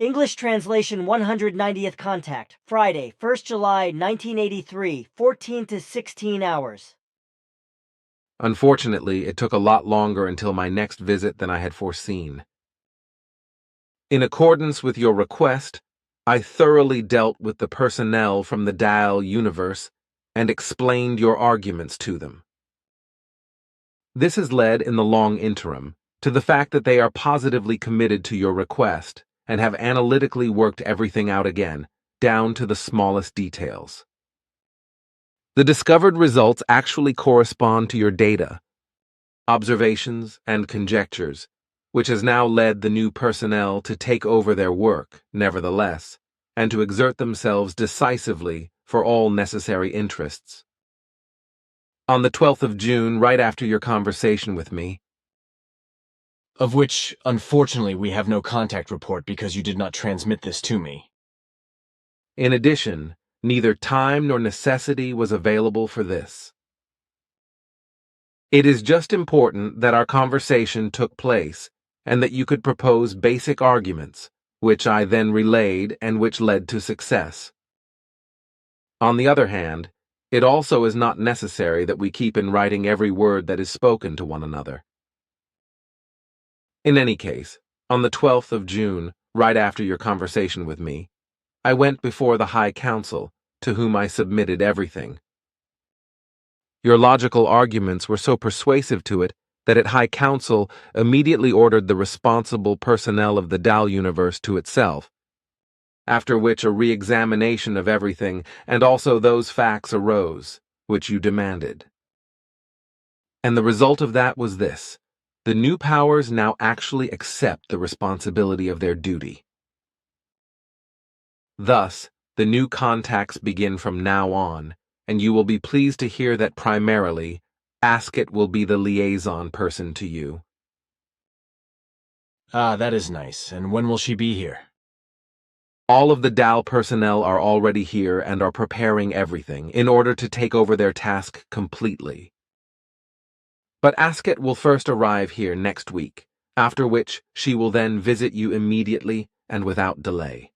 English translation 190th contact, Friday, 1st July 1983, 14 to 16 hours. Unfortunately, it took a lot longer until my next visit than I had foreseen. In accordance with your request, I thoroughly dealt with the personnel from the Dal universe and explained your arguments to them. This has led, in the long interim, to the fact that they are positively committed to your request and have analytically worked everything out again, down to the smallest details. The discovered results actually correspond to your data, observations, and conjectures, which has now led the new personnel to take over their work, nevertheless, and to exert themselves decisively for all necessary interests. On the 12th of June, right after your conversation with me, of which, unfortunately, we have no contact report because you did not transmit this to me. In addition, neither time nor necessity was available for this. It is just important that our conversation took place and that you could propose basic arguments, which I then relayed and which led to success. On the other hand, it also is not necessary that we keep in writing every word that is spoken to one another. In any case, on the 12th of June, right after your conversation with me, I went before the High Council, to whom I submitted everything. Your logical arguments were so persuasive to it that at High Council immediately ordered the responsible personnel of the Dal universe to itself, after which a re-examination of everything and also those facts arose, which you demanded. And the result of that was this: the new powers now actually accept the responsibility of their duty. Thus, the new contacts begin from now on, and you will be pleased to hear that primarily, Asket will be the liaison person to you. Ah, that is nice. And when will she be here? All of the Dal personnel are already here and are preparing everything in order to take over their task completely. But Asket will first arrive here next week, after which she will then visit you immediately and without delay.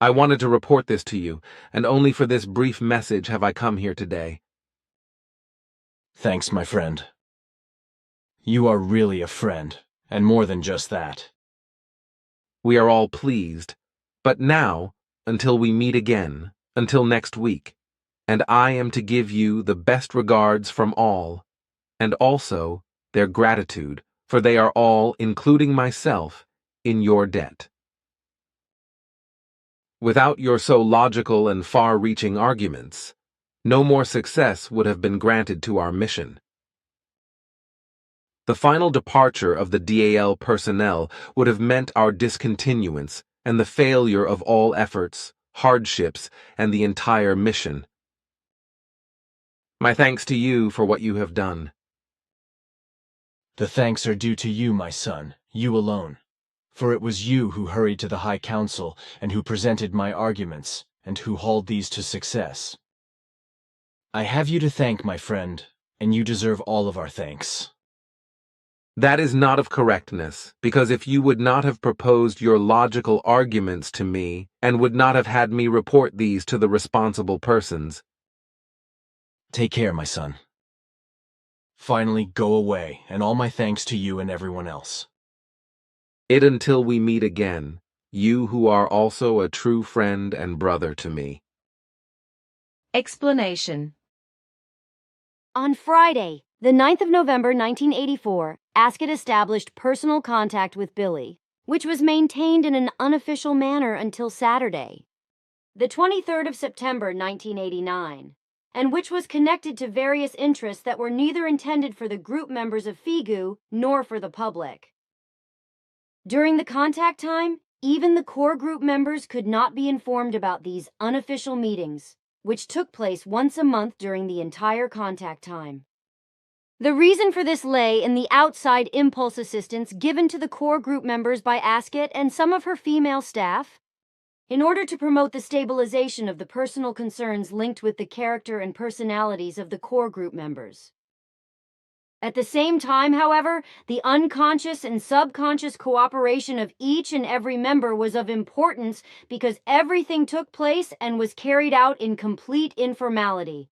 I wanted to report this to you, and only for this brief message have I come here today. Thanks, my friend. You are really a friend, and more than just that. We are all pleased, but now, until we meet again, until next week, and I am to give you the best regards from all, and also their gratitude, for they are all, including myself, in your debt. Without your so logical and far-reaching arguments, no more success would have been granted to our mission. The final departure of the DAL personnel would have meant our discontinuance and the failure of all efforts, hardships, and the entire mission. My thanks to you for what you have done. The thanks are due to you, my son, you alone. For it was you who hurried to the High Council and who presented my arguments and who hauled these to success. I have you to thank, my friend, and you deserve all of our thanks. That is not of correctness, because if you would not have proposed your logical arguments to me and would not have had me report these to the responsible persons. Take care, my son. Finally, go away, and all my thanks to you and everyone else. It until we meet again, you who are also a true friend and brother to me. Explanation. On Friday, the 9th of November 1984, Asket established personal contact with Billy, which was maintained in an unofficial manner until Saturday, the 23rd of September 1989, and which was connected to various interests that were neither intended for the group members of Figu nor for the public. During the contact time, even the core group members could not be informed about these unofficial meetings, which took place once a month during the entire contact time. The reason for this lay in the outside impulse assistance given to the core group members by Asket and some of her female staff, in order to promote the stabilization of the personal concerns linked with the character and personalities of the core group members. At the same time, however, the unconscious and subconscious cooperation of each and every member was of importance because everything took place and was carried out in complete informality.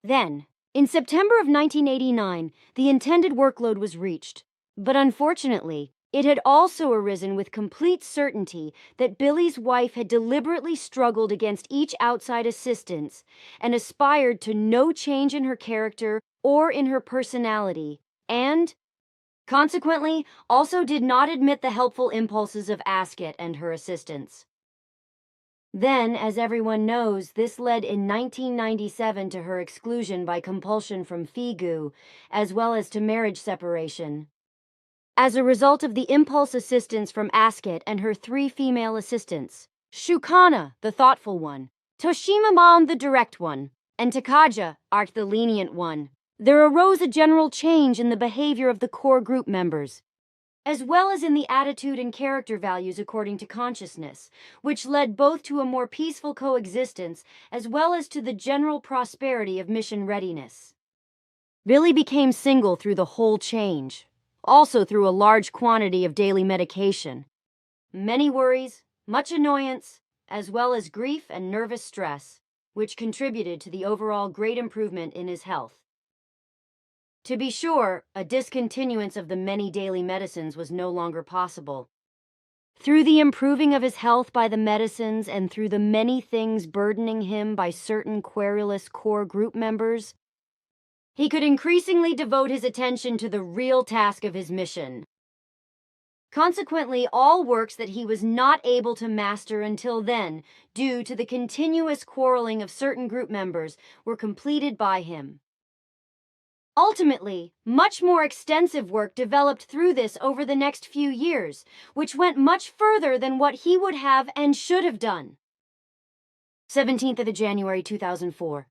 Then, in September of 1989, the intended workload was reached. But unfortunately, it had also arisen with complete certainty that Billy's wife had deliberately struggled against each outside assistance and aspired to no change in her character or in her personality, and, consequently, also did not admit the helpful impulses of Ascot and her assistants. Then, as everyone knows, this led in 1997 to her exclusion by compulsion from Figu, as well as to marriage separation. As a result of the impulse assistance from Ascot and her 3 female assistants, Shukana, the thoughtful one, Toshima Mom, the direct one, and Takaja, Art, the lenient one, there arose a general change in the behavior of the core group members, as well as in the attitude and character values according to consciousness, which led both to a more peaceful coexistence as well as to the general prosperity of mission readiness. Billy became single through the whole change, also through a large quantity of daily medication, many worries, much annoyance, as well as grief and nervous stress, which contributed to the overall great improvement in his health. To be sure, a discontinuance of the many daily medicines was no longer possible. Through the improving of his health by the medicines and through the many things burdening him by certain querulous core group members, he could increasingly devote his attention to the real task of his mission. Consequently, all works that he was not able to master until then, due to the continuous quarreling of certain group members, were completed by him. Ultimately, much more extensive work developed through this over the next few years, which went much further than what he would have and should have done. 17th of January 2004.